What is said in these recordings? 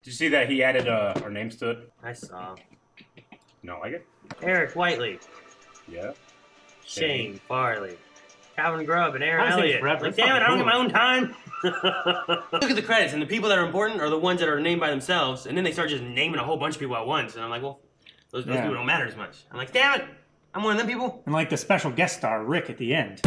Did you see that he added our names to it? I saw. You don't like it? Eric Whiteley. Yeah. Shane Farley. Calvin Grubb and Aaron Honestly, Elliott. forever. Like, damn it, I don't get my own time. Look at the credits, and the people that are important are the ones that are named by themselves, and then they start just naming a whole bunch of people at once, and I'm like, well, those people don't matter as much. I'm like, damn it, I'm one of them people. And like the special guest star, Rick, at the end.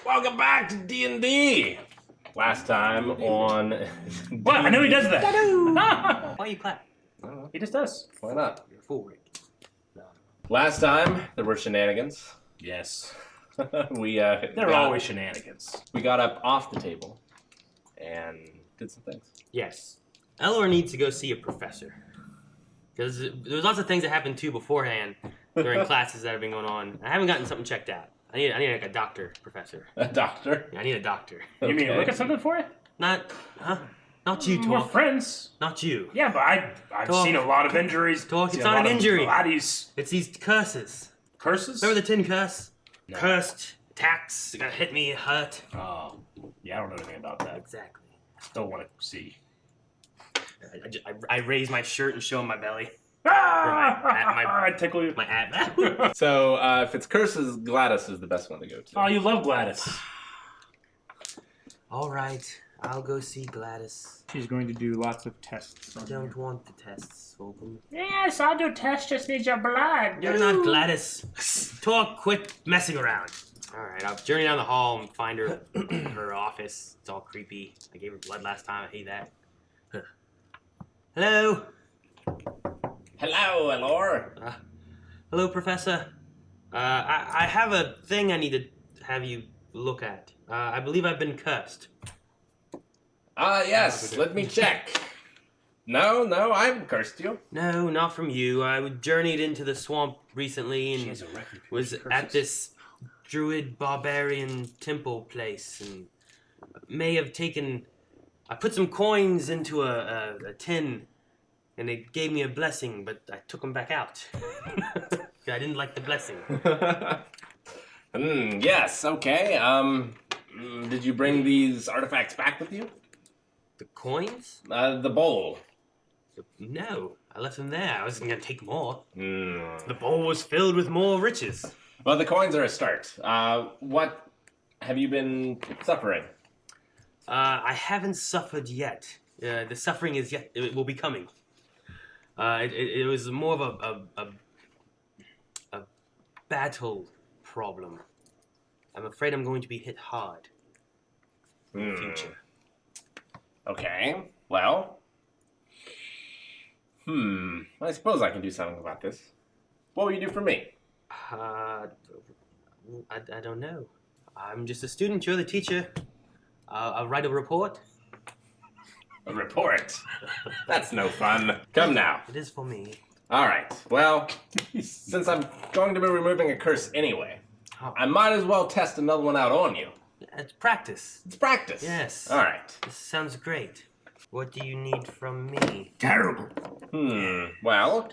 Welcome back to D&D. Last time on... What? I know he does that. Why you clap? He just does. Why not? You're a fool, Rick. Last time, there were shenanigans. Yes. There are always shenanigans. We got up off the table and did some things. Yes. Eleanor needs to go see a professor. Because there's lots of things that happened too beforehand during classes that have been going on. I haven't gotten something checked out. I need like a doctor, professor. A doctor? Yeah, I need a doctor. You mean look at something for you? Not you, We're Talk. friends. Not you. Yeah, but I've Talk. seen a lot of injuries. Talk, it's Seen a not lot an of injury. Bodies. It's these curses. Curses? Remember the 10 curse? No. Cursed, tax, gonna hit me, hurt. Oh, yeah, I don't know anything about that. Exactly. Still want to see. I raise my shirt and show him my belly. I tickle you. My ab. So, if it's curses, Gladys is the best one to go to. Oh, you love Gladys. All right, I'll go see Gladys. She's going to do lots of tests. I don't want the tests, Holcomb. Yes, I'll do tests. Just need your blood. You're not Gladys. Talk, quit messing around. All right, I'll journey down the hall and find her her office. It's all creepy. I gave her blood last time. I hate that. Huh. Hello. Hello, Elor. Hello, Professor. I have a thing I need to have you look at. I believe I've been cursed. Yes, let me check. No, I haven't cursed you. No, not from you. I journeyed into the swamp recently and was at this druid barbarian temple place and may have taken... I put some coins into a tin and it gave me a blessing, but I took them back out. I didn't like the blessing. Yes, okay. Did you bring these artifacts back with you? The coins? The bowl. No, I left them there. I wasn't going to take more. The bowl was filled with more riches. Well, the coins are a start. What have you been suffering? I haven't suffered yet. The suffering is yet. It will be coming. It was more of a battle problem. I'm afraid I'm going to be hit hard in the future. Okay, well... I suppose I can do something about this. What will you do for me? I don't know. I'm just a student. You're the teacher. I'll write a report. A report? That's no fun. Come now. It is for me. All right, well, since I'm going to be removing a curse anyway, I might as well test another one out on you. It's practice. It's practice. Yes. All right. This sounds great. What do you need from me? Terrible. Well,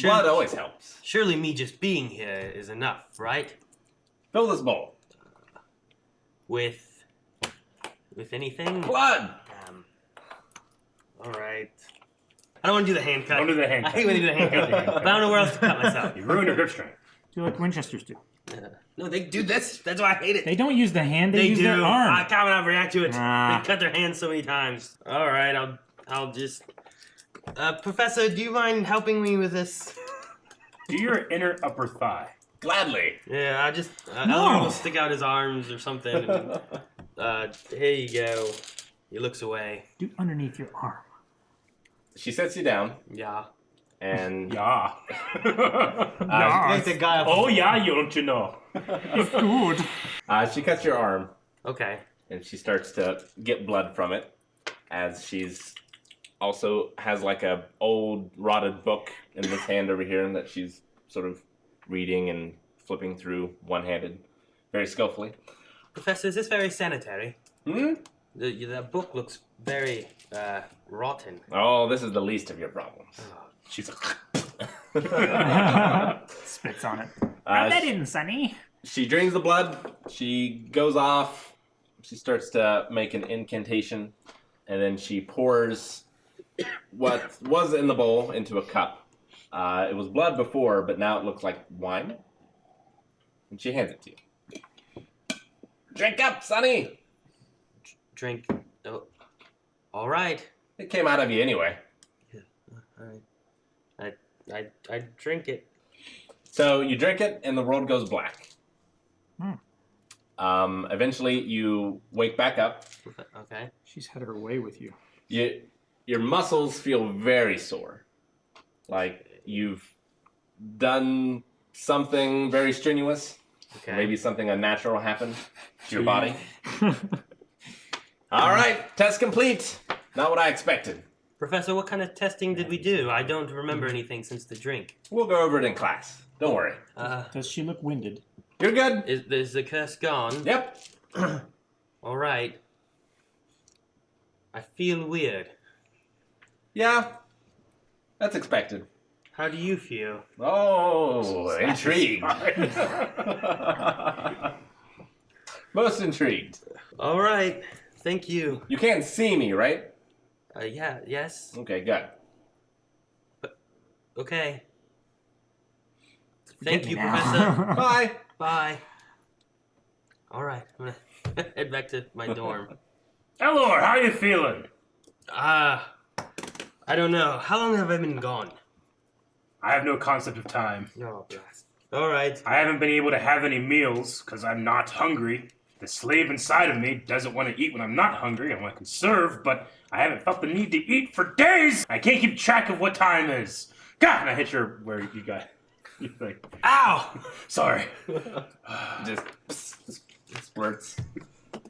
blood always helps. Surely me just being here is enough, right? Fill this bowl. With anything? Blood! All right. I don't want to do the hand cut. Don't do the hand I cut. hate when they do the hand cut, but I don't know where else to cut myself. You ruined your grip strength. Do like Winchesters do. No, they do this. That's why I hate it. They don't use the hand, they use do. their arm. I can't react to it. Nah. They cut their hands so many times. All right, I'll just... Professor, do you mind helping me with this? Do your inner upper thigh. Gladly. Yeah, I just... No. Eleanor will stick out his arms or something. And, here you go. He looks away. Do underneath your arm. She sets you down, Yeah. and Yeah. Like the guy... Oh, yeah, you don't you know. Good. she cuts your arm, Okay. and she starts to get blood from it as she's also has like a old rotted book in this hand over here that she's sort of reading and flipping through one-handed, very skillfully. Professor, is this very sanitary? Hmm? The book looks very rotten. Oh, this is the least of your problems. She's like, Spits on it. Uh, That in, Sonny. She drains the blood. She goes off. She starts to make an incantation, and then she pours what was in the bowl into a cup. It was blood before, but now it looks like wine. And she hands it to you. Drink up, Sonny. Drink. Oh, all right. It came out of you anyway. All right. I drink it. So you drink it, and the world goes black. Eventually, you wake back up. Okay. She's had her way with you. Your muscles feel very sore. Like you've done something very strenuous. Okay. Maybe something unnatural happened to your body. All right, test complete. Not what I expected. Professor, what kind of testing did we do? I don't remember anything since the drink. We'll go over it in class. Don't worry. Does she look winded? You're good. Is the curse gone? Yep. All right. I feel weird. Yeah. That's expected. How do you feel? Oh, intrigued. Most intrigued. All right. Thank you. You can't see me, right? Yeah. Yes. Okay, good. Okay. Thank Get you, me now. Professor. Bye. Bye. All right. I'm gonna head back to my dorm. Elor, how you feeling? I don't know. How long have I been gone? I have no concept of time. Oh, blast. All right. I haven't been able to have any meals because I'm not hungry. The slave inside of me doesn't want to eat when I'm not hungry. I want to conserve, but I haven't felt the need to eat for days. I can't keep track of what time is. God, and I hit her where you got. You think? Ow! Sorry. Just splurts.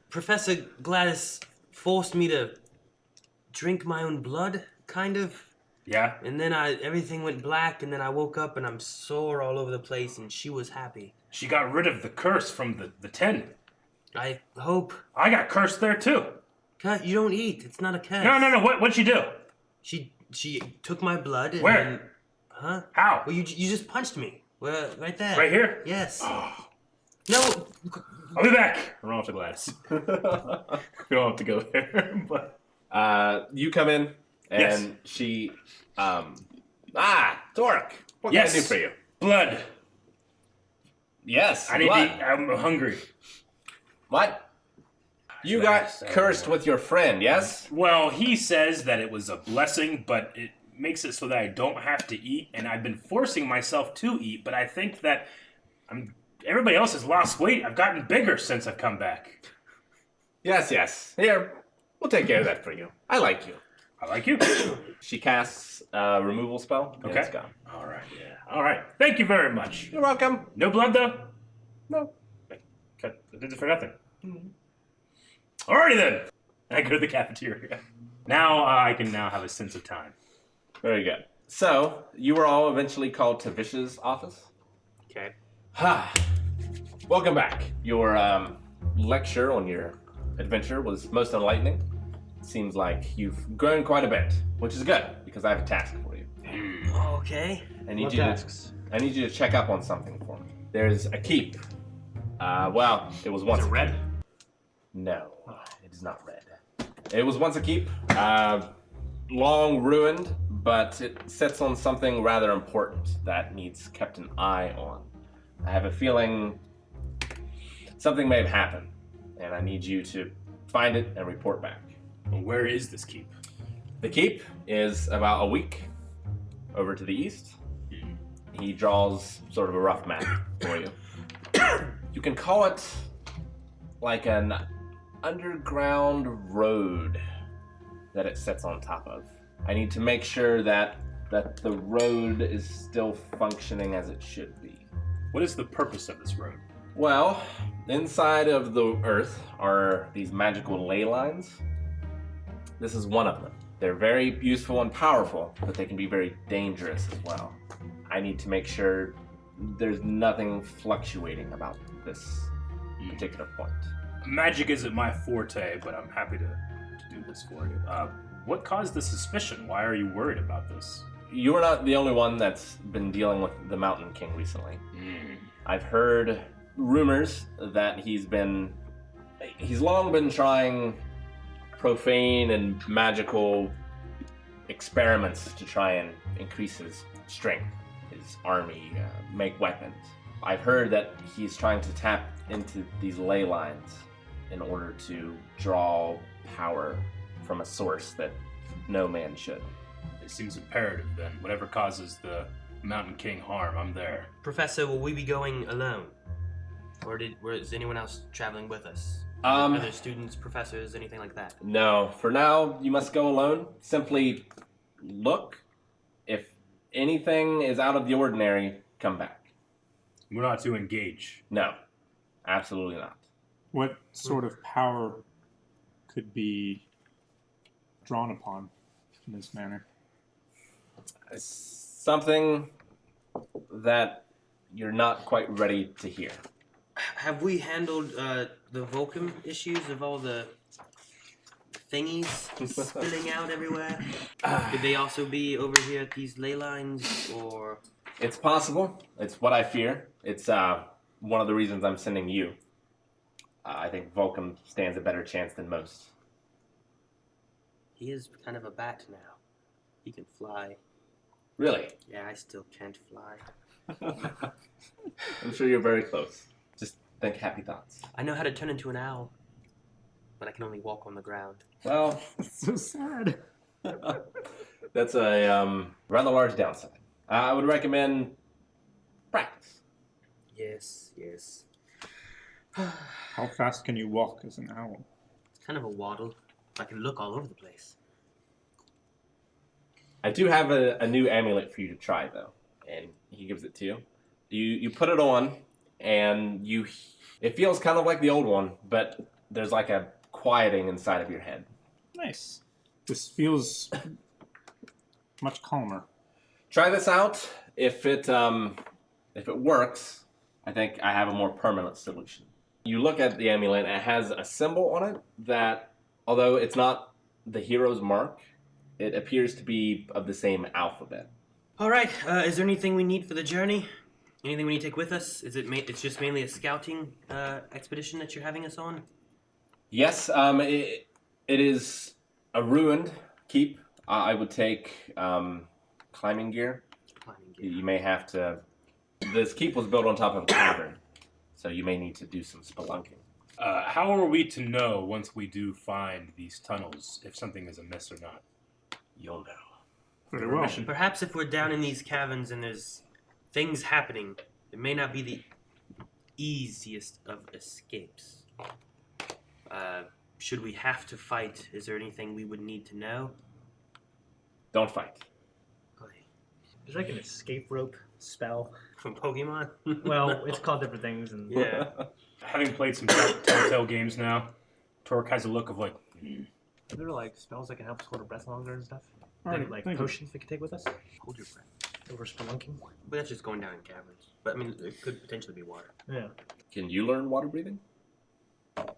Professor Gladys forced me to drink my own blood, kind of. Yeah. And then everything went black, and then I woke up and I'm sore all over the place, and she was happy. She got rid of the curse from the tin. I hope. I got cursed there too. You don't eat. It's not a curse. No. What'd she do? She took my blood. And Where? Then, huh? How? Well, you just punched me. Well, right there. Right here? Yes. Oh. No. I'll be back. Run off to Gladys. We don't have to go there, but You come in, and Yes. she, Torque. What Yes. can I do for you? blood. Yes, I need blood. to eat. I'm hungry. What? You got cursed with your friend, yes? Well, he says that it was a blessing, but it makes it so that I don't have to eat, and I've been forcing myself to eat, but I think that everybody else has lost weight. I've gotten bigger since I've come back. Yes. Here, we'll take care of that for you. I like you. I like you. She casts a removal spell. and Okay. It's gone. All right, yeah. All right. Thank you very much. You're welcome. No blood, though? No. I did it for nothing. Alrighty then. And I go to the cafeteria. Now I can now have a sense of time. Very good. So, you were all eventually called to Vish's office? Okay. Welcome back. Your lecture on your adventure was most enlightening. Seems like you've grown quite a bit, which is good, because I have a task for you. Okay. I need you to check up on something for me. There's a keep. It was once Is it red? No, it is not red. It was once a keep, long ruined, but it sits on something rather important that needs kept an eye on. I have a feeling something may have happened, and I need you to find it and report back. Well, where is this keep? The keep is about a week over to the east. He draws sort of a rough map for you. You can call it like an underground road that it sits on top of. I need to make sure that the road is still functioning as it should be. What is the purpose of this road? Well, inside of the earth are these magical ley lines. This is one of them. They're very useful and powerful, but they can be very dangerous as well. I need to make sure there's nothing fluctuating about this particular point. Magic isn't my forte, but I'm happy to do this for you. What caused the suspicion? Why are you worried about this? You're not the only one that's been dealing with the Mountain King recently. I've heard rumors that he's long been trying profane and magical experiments to try and increase his strength, his army, make weapons. I've heard that he's trying to tap into these ley lines in order to draw power from a source that no man should. It seems imperative then. Whatever causes the Mountain King harm, I'm there. Professor, will we be going alone? Or is anyone else traveling with us? Other students, professors, anything like that? No, for now, you must go alone. Simply look. If anything is out of the ordinary, come back. We're not to engage. No, absolutely not. What sort of power could be drawn upon in this manner? Something that you're not quite ready to hear. Have we handled the Vulcan issues of all the thingies spilling out everywhere? Could they also be over here at these ley lines, or...? It's possible. It's what I fear. It's one of the reasons I'm sending you. I think Vulcan stands a better chance than most. He is kind of a bat now. He can fly. Really? Yeah, I still can't fly. I'm sure you're very close. Just think happy thoughts. I know how to turn into an owl, but I can only walk on the ground. Well, That's so sad. that's a rather large downside. I would recommend practice. Yes. How fast can you walk as an owl? It's kind of a waddle. I can look all over the place. I do have a new amulet for you to try, though, and he gives it to you. You put it on, and it feels kind of like the old one, but there's like a quieting inside of your head. Nice. This feels much calmer. Try this out. If it works, I think I have a more permanent solution. You look at the amulet, and it has a symbol on it that, although it's not the hero's mark, it appears to be of the same alphabet. All right. Is there anything we need for the journey? Anything we need to take with us? It's just mainly a scouting expedition that you're having us on? Yes, it is a ruined keep. I would take climbing gear. You may have to... This keep was built on top of a cavern, so you may need to do some spelunking. How are we to know once we do find these tunnels if something is amiss or not? You'll know. Very well. Perhaps if we're down in these caverns and there's things happening, it may not be the easiest of escapes. Should we have to fight? Is there anything we would need to know? Don't fight. There's like an escape rope spell. From Pokemon? Well, it's called different things. And Yeah. Having played some Telltale games now, Torque has a look of like, Are there like spells that can help us hold our breath longer and stuff? Alright, Like thank you. potions we could take with us? Hold your breath. Over spelunking? But that's just going down in caverns. But I mean, it could potentially be water. Yeah. Can you learn water breathing?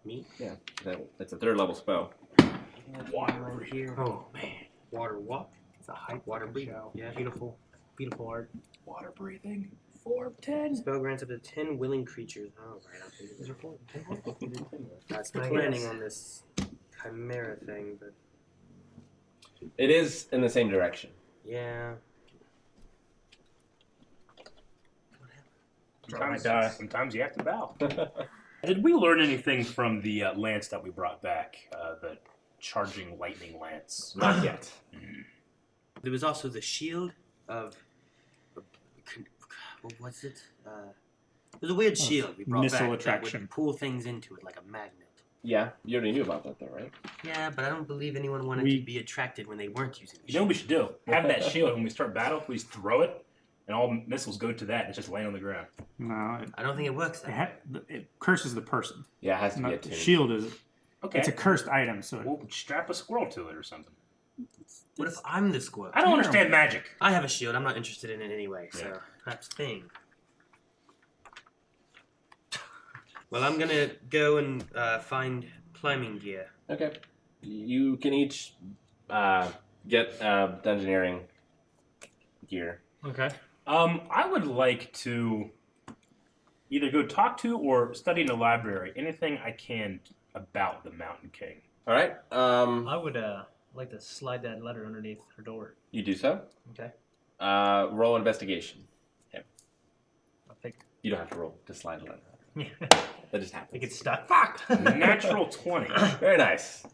Me? Yeah, that's a 3rd level spell. Water right here. Oh, man. Water walk. It's a hype Water breathing. show. Yeah. Beautiful. Beautiful art. Water breathing. 4 of 10. Spell grants up to 10 willing creatures. Oh, right. I'll take These it. are full. That's I planning guess. on this chimera thing, but It is in the same direction. yeah. sometimes you have to bow. Did we learn anything from the lance that we brought back? The charging lightning lance? Not yet. There was also the shield of. What was it? It was a weird shield we brought missile back that attraction. would pull things into it like a magnet. Yeah, you already knew about that, though, right? Yeah, but I don't believe anyone wanted We- to be attracted when they weren't using the You know what shield. we should do? Have that shield when we start battle, we just throw it, and all missiles go to that, and it's just laying on the ground. No, I don't think it works that way. it curses the person. Yeah, it has to be Not, the attuned. shield is Okay. it's a cursed item, so We'll strap a squirrel to it or something. What if I'm the squirrel? I don't understand magic. I have a shield. I'm not interested in it anyway, so Yeah. perhaps thing. Well, I'm gonna go and find climbing gear. Okay. You can each get dungeoneering gear. Okay. I would like to either go talk to or study in the library. Anything I can about the Mountain King. All right. I would like to slide that letter underneath her door. You do so. Okay. Roll investigation. I think. You don't have to roll to slide a letter. That just happens. It gets stuck. Fuck. Natural 20. Very nice.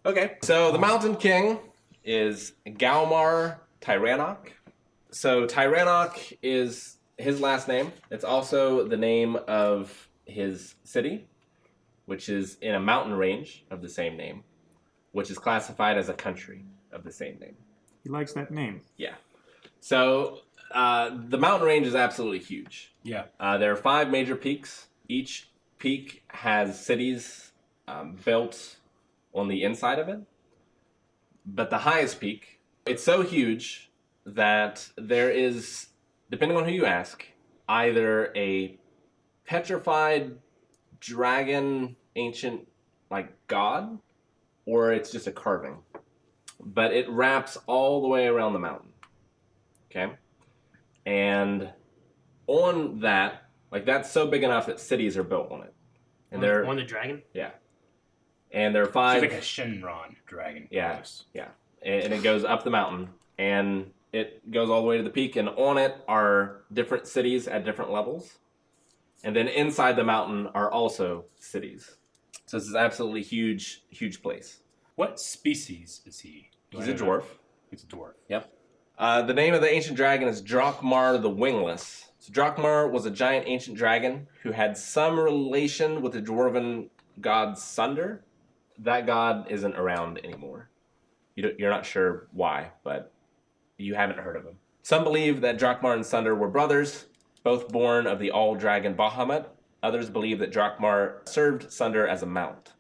Okay, so the Mountain King is Galmar Tyrannok. So Tyrannok is his last name. It's also the name of his city, which is in a mountain range of the same name, which is classified as a country of the same name. He likes that name. Yeah. So the mountain range is absolutely huge. Yeah. There are 5 major peaks. Each peak has cities built on the inside of it. But the highest peak, it's so huge that there is, depending on who you ask, either a petrified dragon ancient god, or it's just a carving. But it wraps all the way around the mountain. Okay? And on that, that's so big enough that cities are built on it. And they're on the dragon? Yeah. And there are 5. It's like a Shenron dragon. Yeah. Almost. Yeah. And it goes up the mountain, and it goes all the way to the peak, and on it are different cities at different levels. And then inside the mountain are also cities. So this is absolutely huge, huge place. What species is he? He's a dwarf. He's a dwarf. Yep. The name of the ancient dragon is Drakmar the Wingless. So Drakmar was a giant ancient dragon who had some relation with the dwarven god Sunder. That god isn't around anymore. You're not sure why, but you haven't heard of him. Some believe that Drakmar and Sunder were brothers, both born of the all-dragon Bahamut. Others believe that Drakmar served Sunder as a mount.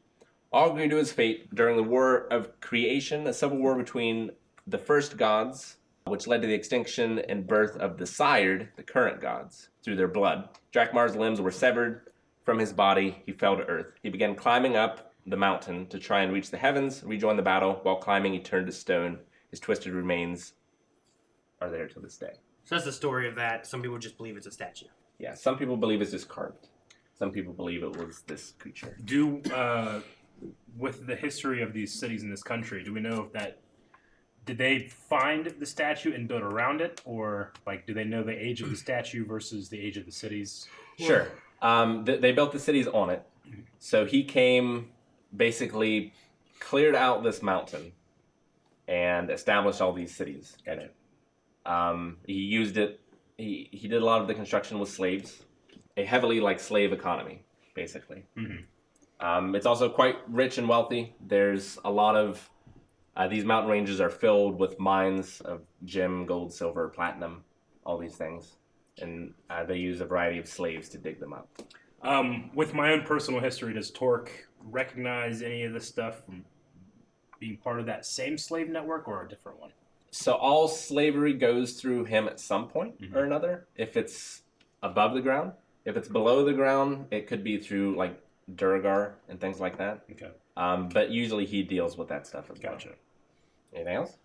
All agreed to his fate during the War of Creation, a civil war between the first gods, which led to the extinction and birth of the sired, the current gods, through their blood. Drakmar's limbs were severed from his body. He fell to earth. He began climbing up the mountain to try and reach the heavens, rejoin the battle. While climbing, he turned to stone. His twisted remains are there to this day. So that's the story of that. Some people just believe it's a statue. Yeah, some people believe it's just carved. Some people believe it was this creature. With the history of these cities in this country, do we know if that... Did they find the statue and build around it? Or, do they know the age of the statue versus the age of the cities? Sure. They built the cities on it. So he came, basically cleared out this mountain and established all these cities in it. He used it. He did a lot of the construction with slaves. A heavily slave economy, basically. Mm-hmm. It's also quite rich and wealthy. There's a lot of... these mountain ranges are filled with mines of gem, gold, silver, platinum, all these things. And they use a variety of slaves to dig them up. With my own personal history, does Torque recognize any of this stuff from being part of that same slave network or a different one? So all slavery goes through him at some point or another, if it's above the ground. If it's below the ground, it could be through Durgar and things like that. Okay. But usually he deals with that stuff as well. Gotcha. Anything else?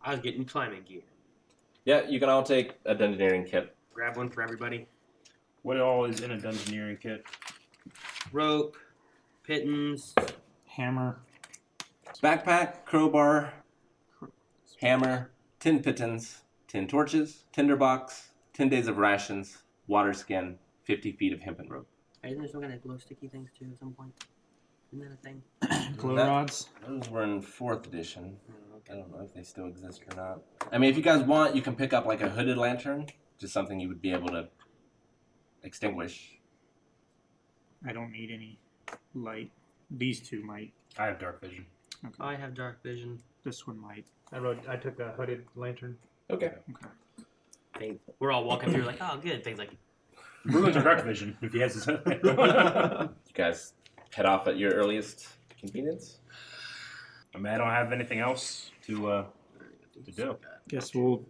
I was getting climbing gear. Yeah, you can all take a dungeoneering kit. Grab one for everybody. What all is in a dungeoneering kit? Rope, pittons, Hammer. Backpack, crowbar, hammer, 10 pitons, 10 torches, tinderbox, 10 days of rations, water skin, 50 feet of hempen rope. Isn't there some kind of glow sticky things too at some point? Isn't that a thing? Glow rods. Those were in 4th edition. I don't know if they still exist or not. I mean, if you guys want, you can pick up a hooded lantern, just something you would be able to extinguish. I don't need any light. These two might. I have dark vision. Okay. I have dark vision. This one might. I took a hooded lantern. Okay. We're all walking through oh, good. Things like... Ruins are dark vision if he has his... You guys head off at your earliest convenience. I don't have anything else. to do. Guess we'll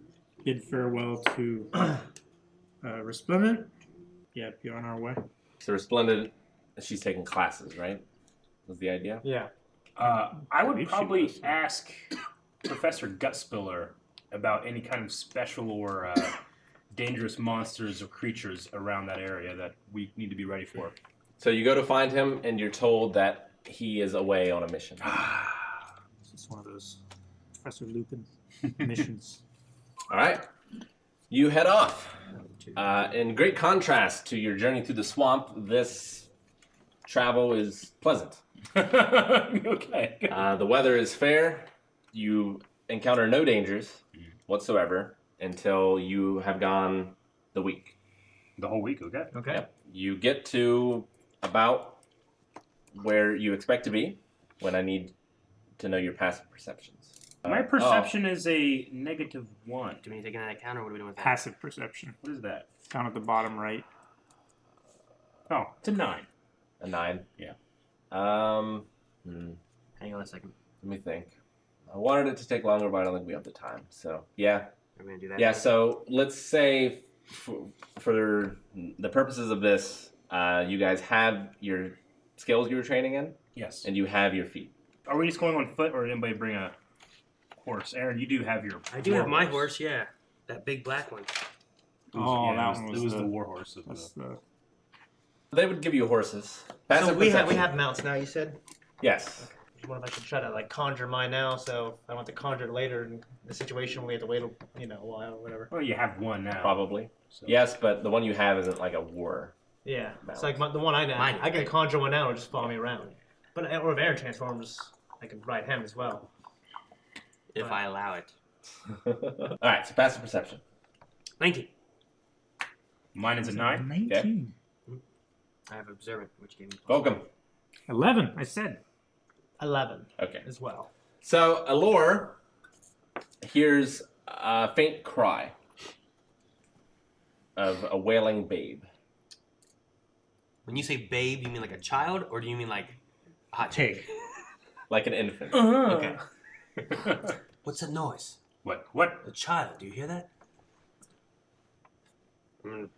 bid farewell to Resplendent. Yeah, be on our way. So Resplendent, she's taking classes, right? Was the idea? Yeah. I would believe she probably was. ask Professor Gutspiller about any kind of special or dangerous monsters or creatures around that area that we need to be ready for. So you go to find him, and you're told that he is away on a mission. It's one of those Professor Lupin missions. All right. You head off. In great contrast to your journey through the swamp, this travel is pleasant. Okay. The weather is fair. You encounter no dangers whatsoever until you have gone the week. The whole week, okay? Okay. Yep. You get to about where you expect to be when I need to know your passive perceptions. My perception is a -1. Do we need to take into account, or what are we doing with that? Passive perception. What is that? Down at the bottom right. Oh, it's a 9. A 9? Yeah. Hang on a second. Let me think. I wanted it to take longer, but I don't think we have the time. So, yeah. We're going to do that. Yeah, so let's say for the purposes of this, you guys have your skills you were training in, Yes. and you have your feet. Are we just going on foot, or did anybody bring a horse? Aaron, you do have your. I do have my horse, yeah. That big black one. It was the war horse. Of That's the... the. They would give you horses. Passive So we perception. have mounts now. You said. Yes. What if I could try to like conjure mine now? So I want to conjure it later in the situation where we have to wait, a while or whatever. Well, you have one now. Probably. So. Yes, but the one you have isn't like a war. Yeah. Mount. It's like the one I know. Mine. I can conjure one now and just follow me around. But or if Aaron transforms, I can ride him as well. If I allow it. All right, so passive perception. 19. Mine is a 9. 19. I have observant, which gave me. Welcome. 11, I said. 11 Okay. as well. So Allure hears a faint cry of a wailing babe. When you say babe, you mean like a child, or do you mean like a hot chick? Like an infant. Okay. What's that noise? What? A child. Do you hear that? I'm gonna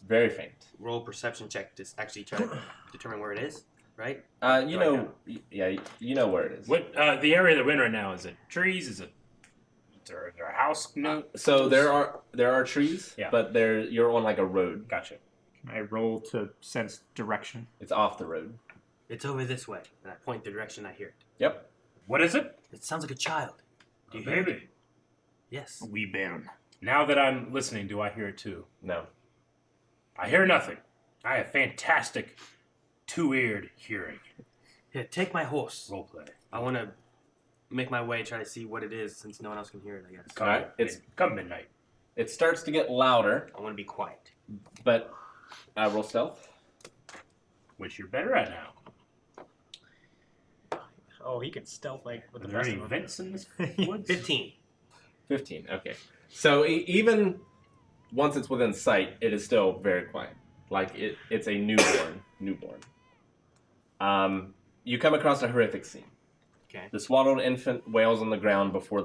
Very faint. roll a perception check to actually try to determine where it is, right? You know, yeah, you know where it is. What? The area that we're in right now, is it trees? Is there a house? No. So there are trees, Yeah. but you're on like a road. Gotcha. Can I roll to sense direction? It's off the road. It's over this way, and I point the direction I hear it. Yep. What is it? It sounds like a child. Do you A hear it? baby. Yes. Wee bairn. Now that I'm listening, do I hear it too? No. I hear nothing. I have fantastic two-eared hearing. Here, take my horse. Roleplay. I want to make my way, try to see what it is, since no one else can hear it, I guess. Come, Alright, come midnight. It starts to get louder, I want to be quiet. but roll stealth. Which you're better at now. Oh, he can stealth like with Are the there best any of them. vents in this woods? 15. 15. Okay. So even once it's within sight, it is still very quiet. Like it's a newborn. You come across a horrific scene. Okay. The swaddled infant wails on the ground before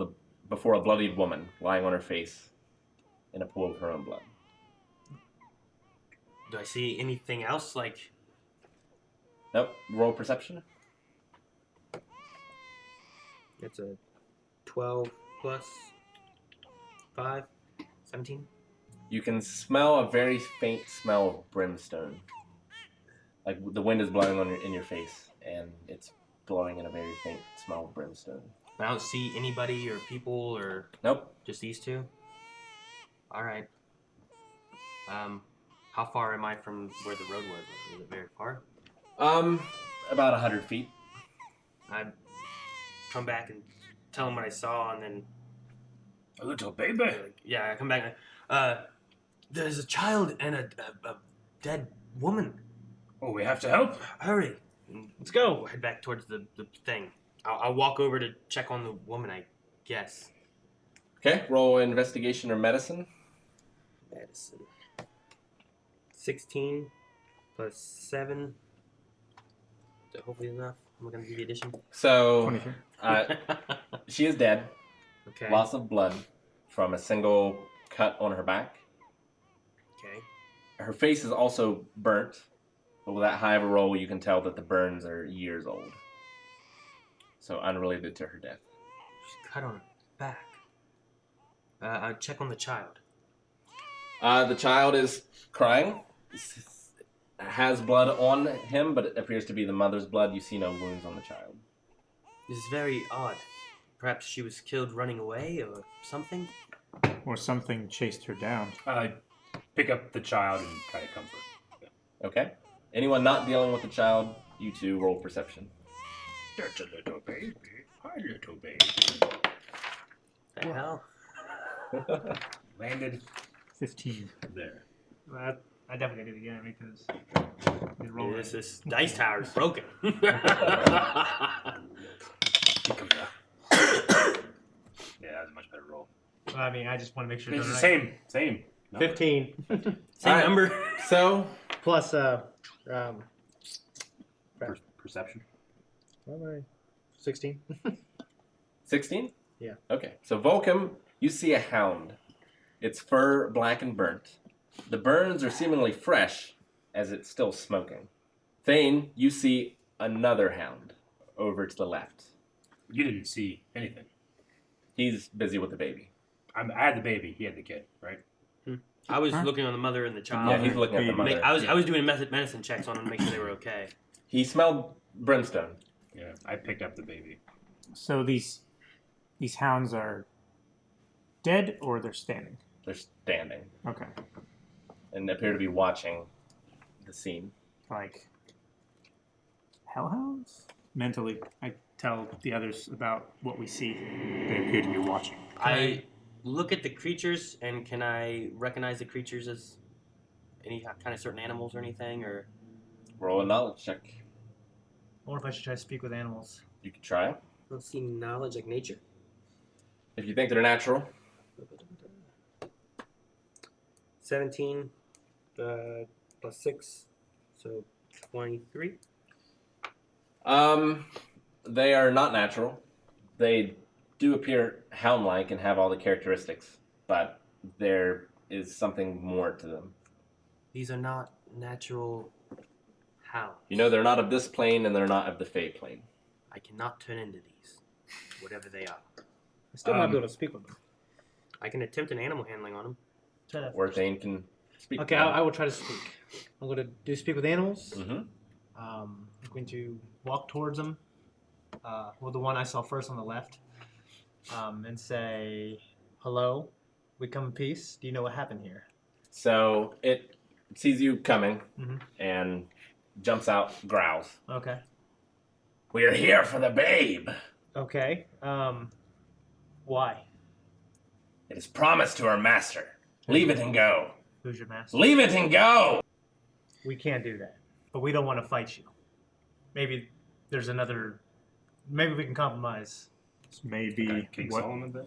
a bloodied woman lying on her face in a pool of her own blood. Do I see anything else? Like, Nope. Roll perception. it's a 12 plus 5, 17. You can smell a very faint smell of brimstone. Like the wind is blowing in your face, and it's blowing in a very faint smell of brimstone. I don't see anybody or people or Nope. just these two. All right. How far am I from where the road was? Is it very far? About 100 feet. I come back and tell him what I saw, and then A little baby. yeah, I come back. There's a child and a dead woman. Oh, we have to help. Hurry! And Let's go. we'll head back towards the thing. I'll walk over to check on the woman, I guess. Okay. Roll investigation or medicine. Medicine. 16 plus 7. Hopefully enough. I'm not gonna do the addition. So 23. She is dead. Okay. Loss of blood from a single cut on her back. Okay. Her face is also burnt, but with that high of a roll, you can tell that the burns are years old. So unrelated to her death. She's cut on her back. I'll check on the child. The child is crying. Has blood on him, but it appears to be the mother's blood. You see no wounds on the child. This is very odd. Perhaps she was killed running away or something? Or something chased her down. Pick up the child and try to comfort. Okay. Anyone not dealing with the child, you two roll perception. That's a little baby. Hi, little baby. The hell? Landed 15. there. I definitely did it again because we roll Dude, this dice tower is broken. He comes out. Yeah, that was a much better roll. I mean, I just want to make sure It's the right. same. No. 15 Same Alright. number. So, plus Perception. 16. 16? Yeah. Okay. So, Volcom, you see a hound. Its fur black and burnt. The burns are seemingly fresh, as it's still smoking. Thane, you see another hound over to the left. You didn't see anything. He's busy with the baby. I had the baby. He had the kid, right? I was Huh? looking on the mother and the child. Yeah, he's looking at the baby. mother. I was doing medicine checks on them to make sure they were okay. He smelled brimstone. Yeah. I picked up the baby. So these hounds are dead or they're standing? They're standing Okay. and appear to be watching the scene. Like hellhounds? Mentally, I tell the others about what we see. They appear to be watching. I look at the creatures, and can I recognize the creatures as any kind of certain animals or anything? Or Roll a knowledge check. I wonder if I should try to speak with animals. You can try. let's see, knowledge like nature. If you think they're natural, 17 plus 6, so 23. they are not natural. They do appear hound-like and have all the characteristics, but there is something more to them. These are not natural hounds. You know, they're not of this plane and they're not of the Fey plane. I cannot turn into these, whatever they are. I still might be able to speak with them. I can attempt an animal handling on them. Try that Or first. Thane can speak. Okay, I will try to speak. I'm going to do speak with animals. Mm-hmm. I'm going to walk towards them. Well, the one I saw first on the left. And say, hello, we come in peace. Do you know what happened here? So it sees you coming Mhm. and jumps out, growls. Okay. We are here for the babe. Okay. Why? It is promised to our master. Leave it and go. Who's your master? Leave it and go. We can't do that. But we don't want to fight you. Maybe there's another... Maybe we can compromise. This may be King what Solomon bit?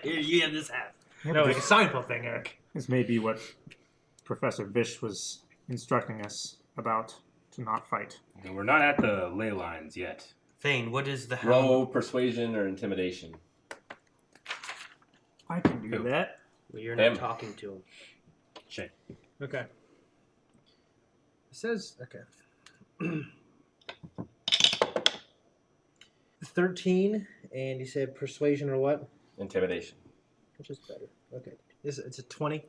You have this hat. No, it's a Seinfeld thing, Eric. this may be what Professor Vish was instructing us about to not fight. And we're not at the ley lines yet. Thane, what is the hound? Roll persuasion or intimidation. I can do Who? that. Well, you're Him. not talking to him. Shit. Okay. It says... Okay. 13, and you said persuasion or what? Intimidation. Which is better. Okay. It's a 20.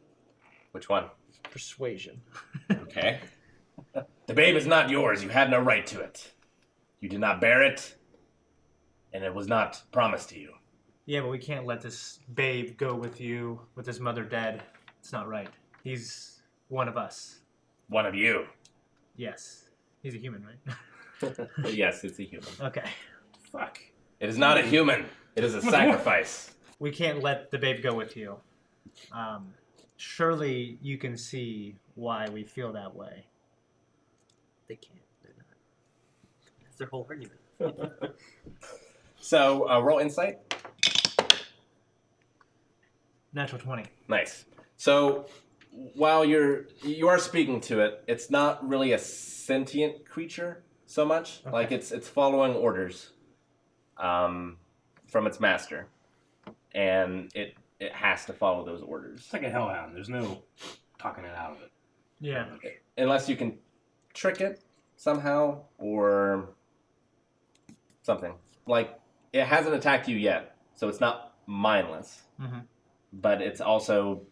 Which one? Persuasion. Okay. The babe is not yours. You had no right to it. You did not bear it, and it was not promised to you. Yeah, but we can't let this babe go with you, with his mother dead. It's not right. He's one of us. One of you. Yes. He's a human, right? Yes, it's a human. Okay. Fuck. It is not a human. It is a sacrifice. We can't let the babe go with you. Surely you can see why we feel that way. They can't. They're not. That's their whole argument. So, roll insight. Natural 20. Nice. So, while you are speaking to it, it's not really a sentient creature so much. Okay. Like it's following orders. from its master, and it has to follow those orders. It's like a hellhound. There's no talking it out of it. Yeah. Unless you can trick it somehow or something. Like, it hasn't attacked you yet, so it's not mindless. Mm-hmm. But it's also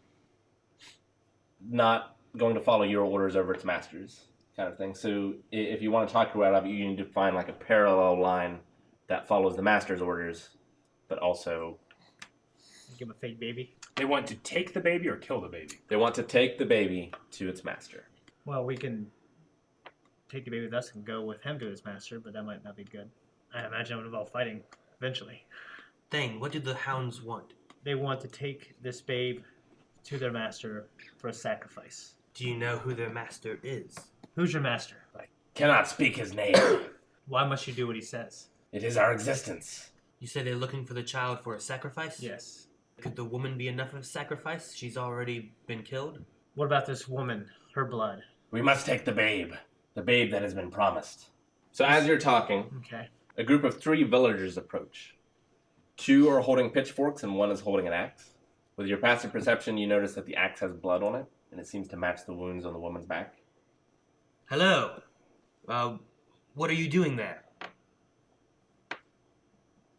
not going to follow your orders over its masters, kind of thing. So if you want to talk your way out of it, you need to find like a parallel line that follows the master's orders, but also... Give him a fake baby. They want to take the baby or kill the baby? They want to take the baby to its master. Well, we can take the baby with us and go with him to his master, but that might not be good. I imagine it would involve fighting eventually. Thane, what do the hounds want? They want to take this babe to their master for a sacrifice. Do you know who their master is? Who's your master? I cannot speak his name. Why must you do what he says? It is our existence. You say they're looking for the child for a sacrifice? Yes. Could the woman be enough of a sacrifice? She's already been killed? What about this woman? Her blood? We must take the babe that has been promised. So as you're talking, Okay. a group of 3 villagers approach. 2 are holding pitchforks and 1 is holding an axe. With your passive perception, you notice that the axe has blood on it, and it seems to match the wounds on the woman's back. Hello. What are you doing there?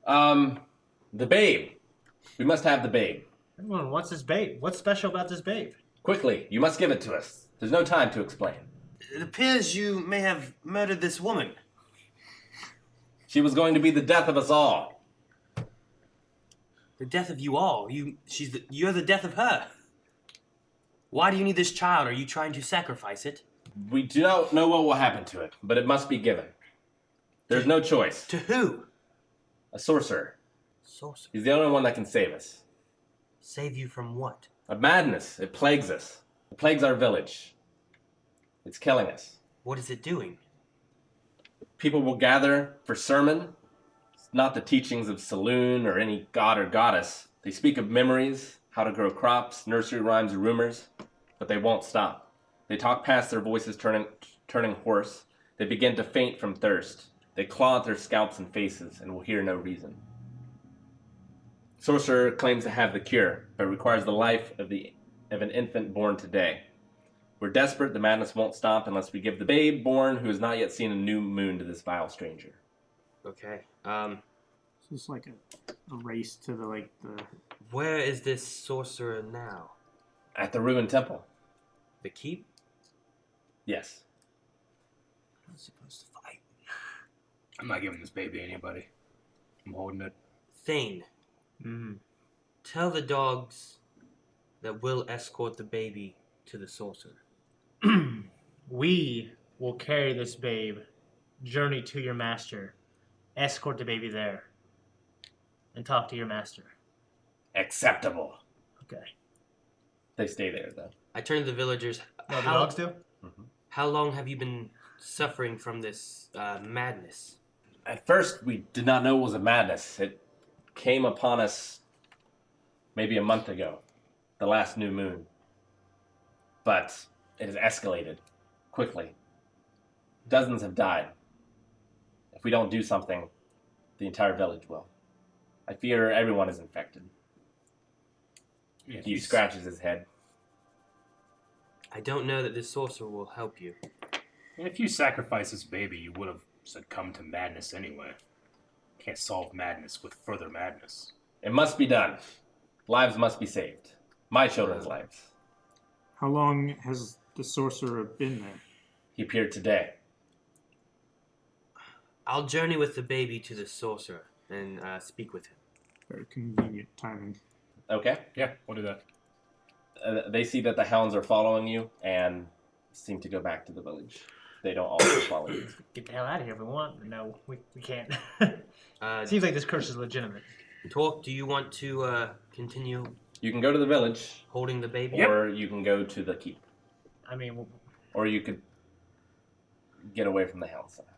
The babe. We must have the babe. Everyone wants this babe. What's special about this babe? Quickly, you must give it to us. There's no time to explain. It appears you may have murdered this woman. She was going to be the death of us all. The death of you all. You're the death of her. Why do you need this child? Are you trying to sacrifice it? We do not know what will happen to it, but it must be given. There's no choice. To who? A sorcerer. Sorcerer. He's the only one that can save us. Save you from what? A madness. It plagues us. It plagues our village. It's killing us. What is it doing? People will gather for sermon. It's not the teachings of Saloon or any god or goddess. They speak of memories, how to grow crops, nursery rhymes, rumors, but they won't stop. They talk past their voices turning hoarse. They begin to faint from thirst. They claw at their scalps and faces and will hear no reason. Sorcerer claims to have the cure, but requires the life of an infant born today. We're desperate. The madness won't stop unless we give the babe born who has not yet seen a new moon to this vile stranger. Okay. So it's like a race to the Where is this sorcerer now? At the ruined temple. The keep? Yes. I'm supposed to fight. I'm not giving this baby to anybody. I'm holding it. Thane. Mm-hmm. Tell the dogs that we'll escort the baby to the sorcerer. We will carry this babe, journey to your master, escort the baby there, and talk to your master. Acceptable. Okay. They stay there, though. I turn to the villagers. No, the dogs do? Mm-hmm. How long have you been suffering from this madness? At first, we did not know it was a madness. It came upon us maybe a month ago, the last new moon. But it has escalated quickly. Dozens have died. If we don't do something, the entire village will. I fear everyone is infected. He scratches his head. I don't know that this sorcerer will help you. If you sacrifice this baby, you would have succumbed to madness anyway. Can't solve madness with further madness. It must be done. Lives must be saved. My children's lives. How long has the sorcerer been there? He appeared today. I'll journey with the baby to the sorcerer and speak with him. Very convenient timing. Okay. Yeah, we'll do that. They see that the hounds are following you and seem to go back to the village. They don't also follow you. Get the hell out of here if we want. No, we can't. Uh, Seems like this curse is legitimate. Torque, do you want to continue You can go to the village, holding the baby? or you can go to the keep. I mean, Or you could get away from the hounds somehow.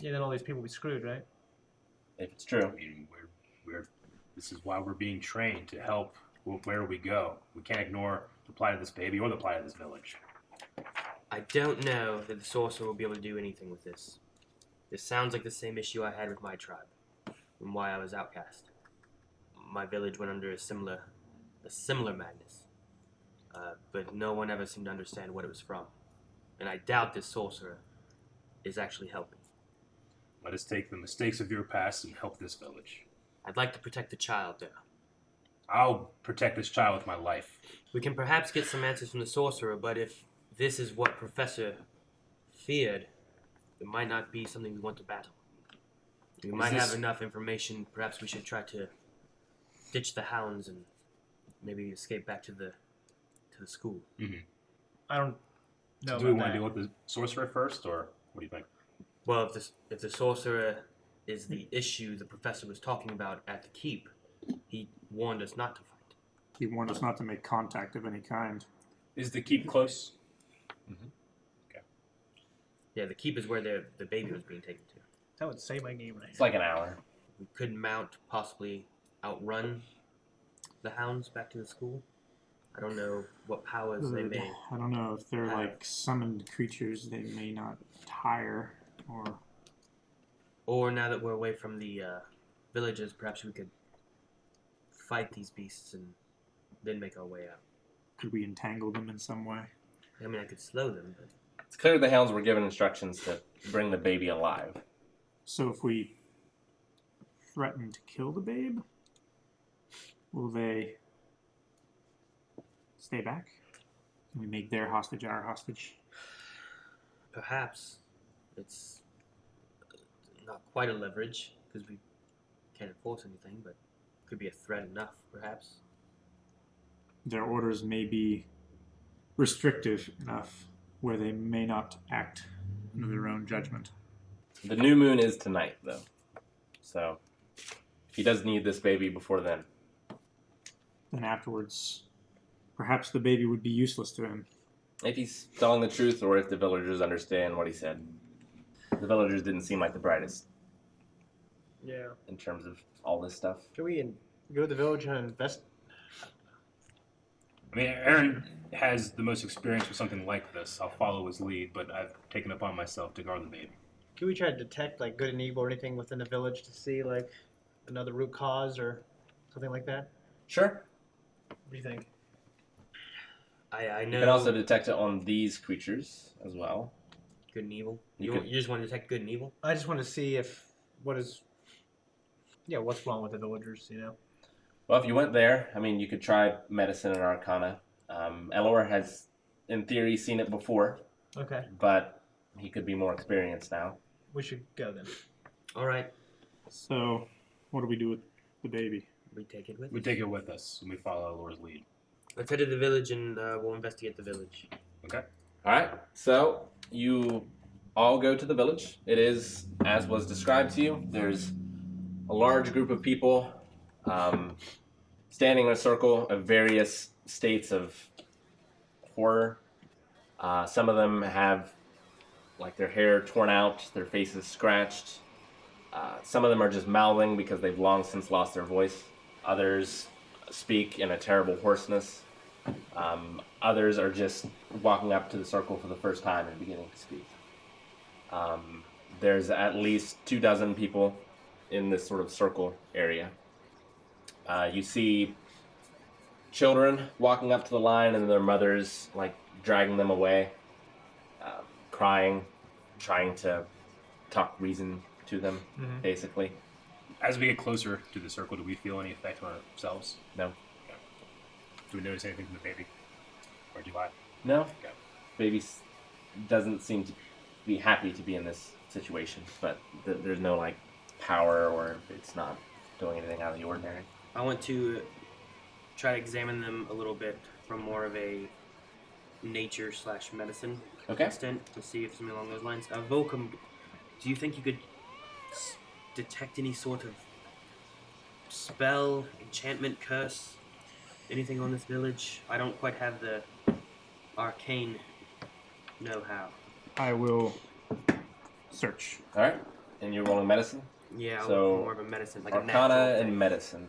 yeah, then all these people will be screwed, right? If it's true. I mean, this is why we're being trained to help where we go. We can't ignore the plight of this baby or the plight of this village. I don't know that the sorcerer will be able to do anything with this. This sounds like the same issue I had with my tribe. and why I was outcast. My village went under a similar madness, but no one ever seemed to understand what it was from. And I doubt this sorcerer is actually helping. Let us take the mistakes of your past and help this village. I'd like to protect the child, though. I'll protect this child with my life. We can perhaps get some answers from the sorcerer, but if this is what Professor feared, it might not be something we want to battle. We might have enough information. Perhaps we should try to ditch the hounds and maybe escape back to the school. Mm-hmm. I don't know. Do we want to deal with the sorcerer first, or what do you think? Well, if the sorcerer is the issue the professor was talking about at the keep, he warned us not to fight. He warned us not to make contact of any kind. Is the keep close? Mm-hmm. Okay. Yeah, the keep is where the baby was being taken to. That would save my game right It's like an hour. We could mount, possibly outrun the hounds back to the school. I don't know what powers they may. I don't know if they're have. like summoned creatures. They may not tire, Or now that we're away from the villages, perhaps we could fight these beasts and then make our way out. could we entangle them in some way? I mean, I could slow them, but It's clear the hounds were given instructions to bring the baby alive. So if we threaten to kill the babe, will they stay back? Can we make their hostage our hostage? perhaps it's not quite a leverage because we can't enforce anything, but could be a threat enough, perhaps. Their orders may be restrictive enough where they may not act under their own judgment. The new moon is tonight, though. So, he does need this baby before then. Then afterwards, perhaps the baby would be useless to him. If he's telling the truth or if the villagers understand what he said. The villagers didn't seem like the brightest Yeah. in terms of all this stuff. Can we go to the village and invest? I mean, Aaron has the most experience with something like this. I'll follow his lead, but I've taken upon myself to guard the baby. Can we try to detect like good and evil or anything within the village to see like another root cause or something like that? Sure. What do you think? I You know. can also detect it on these creatures as well. good and evil. You You could- just want to detect good and evil? I just want to see what's wrong with the villagers, you know? Well, if you went there, I mean, you could try medicine and arcana. Elor has, in theory, seen it before, Okay. but he could be more experienced now. We should go then. All right, So, what do we do with the baby? we take it with We us. take it with us, and we follow Laura's lead. Let's head to the village and we'll investigate the village. Okay? All right, so you all go to the village. It is, as was described to you, there's a large group of people standing in a circle of various states of horror. Some of them have like their hair torn out, their faces scratched. Some of them are just mouthing because they've long since lost their voice. Others speak in a terrible hoarseness. Others are just walking up to the circle for the first time and beginning to speak. There's at least 24 people in this sort of circle area. You see children walking up to the line and their mothers like dragging them away, crying, trying to talk reason to them, basically. As we get closer to the circle, do we feel any effect on ourselves? No. Okay. Do we notice anything from the baby? Or do I? No. Okay. Baby doesn't seem to be happy to be in this situation, but there's no like power or it's not doing anything out of the ordinary. I want to try to examine them a little bit from more of a nature/medicine Okay. extent to see if something along those lines. Volcom, do you think you could detect any sort of spell, enchantment, curse, anything on this village? I don't quite have the arcane know-how. I will search. All right. And you're rolling medicine? Yeah, I So, want more of a medicine, like a Arcana natural and thing. medicine.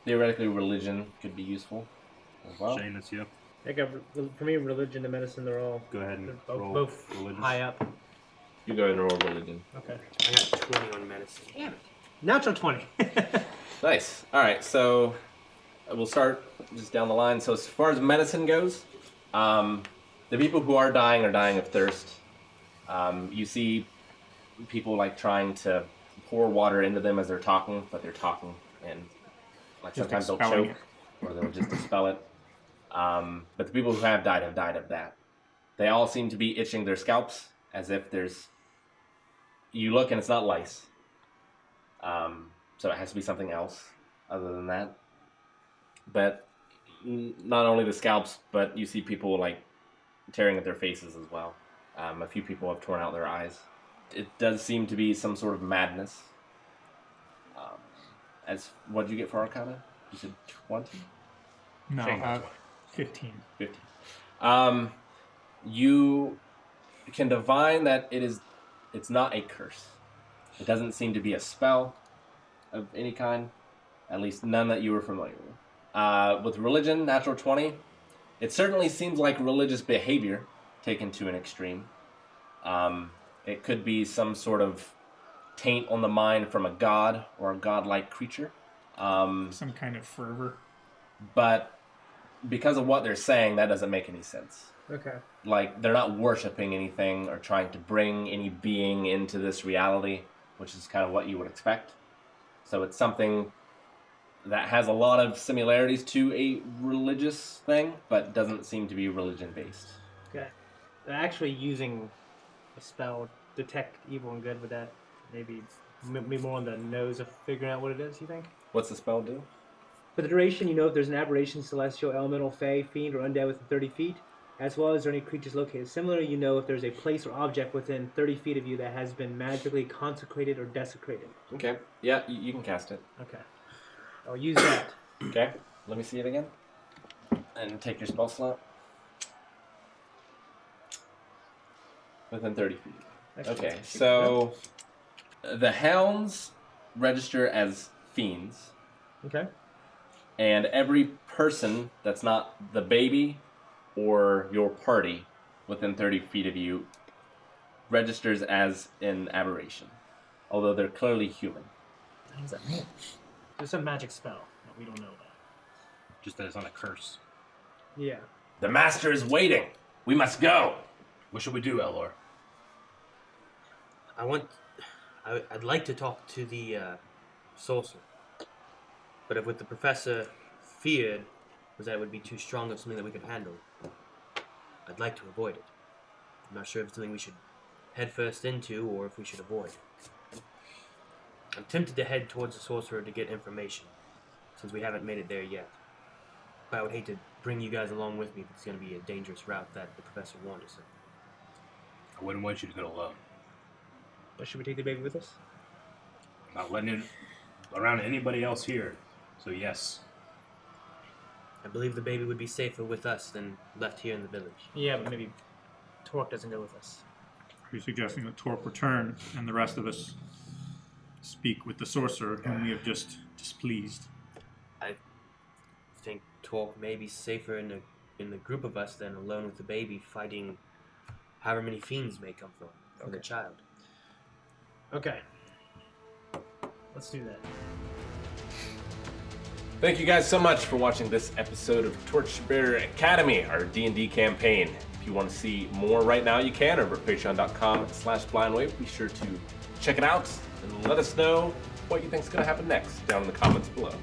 Theoretically, religion could be useful as well. Shane, that's you. I got, for me, religion and medicine, they're Go ahead and both, roll both religious. high up. You go ahead and roll religion. Okay. I got 20 on medicine. Damn it. Natural 20. Nice. All right, so we'll start just down the line. So as far as medicine goes, the people who are dying of thirst. You see people like trying to pour water into them as they're talking, but they're talking and like Just sometimes they'll expelling choke or they'll just expel it. But the people who have died of that. They all seem to be itching their scalps as if there's. You look and it's not lice. So it has to be something else other than that. But not only the scalps, but you see people like tearing at their faces as well. A few people have torn out their eyes. It does seem to be some sort of madness. As what did you get for Arcana? You said 20? No, Shane got 15. 15. You can divine that it's not a curse. It doesn't seem to be a spell of any kind, at least none that you were familiar with. With religion, natural 20, it certainly seems like religious behavior taken to an extreme. It could be some sort of taint on the mind from a god or a godlike creature. Some kind of fervor. But because of what they're saying, that doesn't make any sense. Okay. Like, they're not worshiping anything or trying to bring any being into this reality, which is kind of what you would expect. So it's something that has a lot of similarities to a religious thing, but doesn't seem to be religion-based. Okay. Actually using a spell, detect evil and good, would that maybe be more on the nose of figuring out what it is, you think? What's the spell do? For the duration, you know if there's an aberration, celestial, elemental, fae, fiend, or undead within 30 feet, as well as there are any creatures located similar. You know if there's a place or object within 30 feet of you that has been magically consecrated or desecrated. Okay. Yeah, you can cast it. Okay. I'll use that. Okay. Let me see it again. And take your spell slot. Within 30 feet. Excellent. Okay, so the hounds register as fiends. Okay. And every person that's not the baby or your party within 30 feet of you registers as an aberration, although they're clearly human. What does that mean? There's some magic spell that we don't know about. Just that it's not a curse. Yeah. The master is waiting. We must go. What should we do, Elor? I'd like to talk to the sorcerer, but if what the professor feared was that it would be too strong of something that we could handle, I'd like to avoid it. I'm not sure if it's something we should head first into or if we should avoid. I'm tempted to head towards the sorcerer to get information, since we haven't made it there yet. But I would hate to bring you guys along with me if it's going to be a dangerous route that the professor warned us of. I wouldn't want you to go alone. But should we take the baby with us? I'm not letting it around anybody else here. So yes. I believe the baby would be safer with us than left here in the village. Yeah, but maybe Torque doesn't go with us. Are you suggesting that Torque return and the rest of us speak with the sorcerer whom we have just displeased? I think Torque may be safer in the group of us than alone with the baby fighting however many fiends may come for the child. Okay. Let's do that. Thank you guys so much for watching this episode of Torchbearer Academy, our D&D campaign. If you want to see more right now, you can over at patreon.com/blindwave. Be sure to check it out and let us know what you think is going to happen next down in the comments below.